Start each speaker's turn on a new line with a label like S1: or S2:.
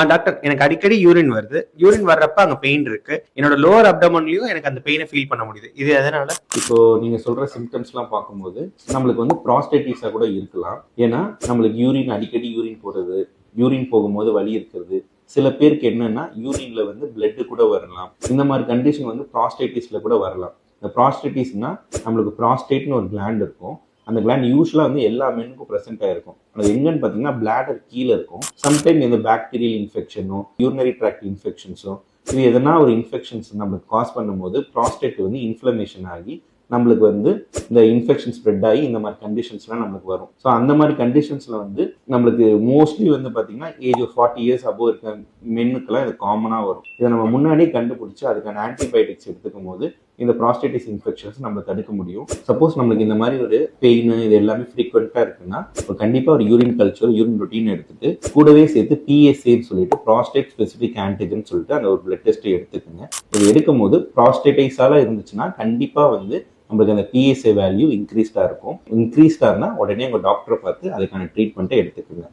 S1: Doctor, எனக்கு அடிக்கடி urine வருது. யூரின் வர்றப்ப அங்க பெயின் இருக்கு. என்னோட லோவர் அப்டமன்லயும் எனக்கு அந்த பெயினை ஃபீல் பண்ண முடியுது. இது எதனால?
S2: இப்போ நீங்க சொல்ற சிம்டம்ஸ்லாம் பார்க்கும்போது நம்மளுக்கு வந்து ப்ராஸ்டேட்டிஸா கூட இருக்கலாம். ஏன்னா நம்மளுக்கு அடிக்கடி யூரின் போறது, யூரின் போகும்போது வலி இருக்கிறது, சில பேருக்கு என்னன்னா யூரின்ல வந்து பிளட் கூட வரலாம். இந்த மாதிரி கண்டிஷன் வந்து ப்ராஸ்டேட்டிஸ்ல கூட வரலாம். இந்த ப்ராஸ்டேட்டிஸ்னா நம்மளுக்கு ப்ராஸ்டேட்னு ஒரு கிளாண்ட் இருக்கும். அந்த கிளாண்ட் யூஸ்வலாக வந்து எல்லா மென்னுக்கும் ப்ரெசென்ட் ஆயிருக்கும். அது எங்கன்னு பார்த்தீங்கன்னா பிளாடர் கீழே இருக்கும். சம்டைம் இந்த பாக்டீரியல் இன்ஃபெக்ஷனோ யூரினரி ட்ராக்ட் இன்ஃபெக்ஷன்ஸோ இது எதனா ஒரு இன்ஃபெக்ஷன்ஸ் நம்மளுக்கு காஸ் பண்ணும்போது ப்ராஸ்டேட் வந்து இன்ஃப்ளமேஷன் ஆகி நம்மளுக்கு வந்து இந்த இன்ஃபெக்ஷன் ஸ்ப்ரெட் ஆகி இந்த மாதிரி கண்டிஷன்ஸ்லாம் நம்மளுக்கு வரும். ஸோ அந்த மாதிரி கண்டிஷன்ஸ்ல வந்து நம்மளுக்கு மோஸ்ட்லி வந்து பார்த்தீங்கன்னா ஏஜ் ஒரு 40 இயர்ஸ் அபோவ் இருக்க மென்னுக்கெல்லாம் இது காமனாக வரும். இதை நம்ம முன்னாடியே கண்டுபிடிச்சி அதுக்கான ஆன்டிபயோட்டிக்ஸ் எடுத்துக்கும் போது இந்த ப்ராஸ்டேட்டிஸ் இன்ஃபெக்ஷன்ஸ் நம்ம தடுக்க முடியும். சப்போஸ் நம்மளுக்கு இந்த மாதிரி ஒரு பெயின் இது எல்லாமே ஃப்ரீக்வெண்ட்டாக இருக்குன்னா கண்டிப்பாக ஒரு யூரின் கல்ச்சர் யூரின் ரொட்டீன் எடுத்துட்டு கூடவே சேர்த்து பிஎஸ்ஏன்னு சொல்லிட்டு ப்ராஸ்டேட் ஸ்பெசிஃபிக் ஆன்டிஜன் சொல்லிட்டு அந்த ஒரு பிளட் டெஸ்ட்டை எடுத்துக்கோங்க. இது எடுக்கும் போது ப்ராஸ்டேட்டைஸால இருந்துச்சுன்னா கண்டிப்பாக வந்து நம்மளுக்கு அந்த பிஎஸ்ஏ வேல்யூ இன்க்ரீஸ்டாக இருக்கும். இன்க்ரீஸ்டாக இருந்தால் உடனே உங்கள் டாக்டரை பார்த்து அதுக்கான ட்ரீட்மெண்ட்டை எடுத்துக்கோங்க.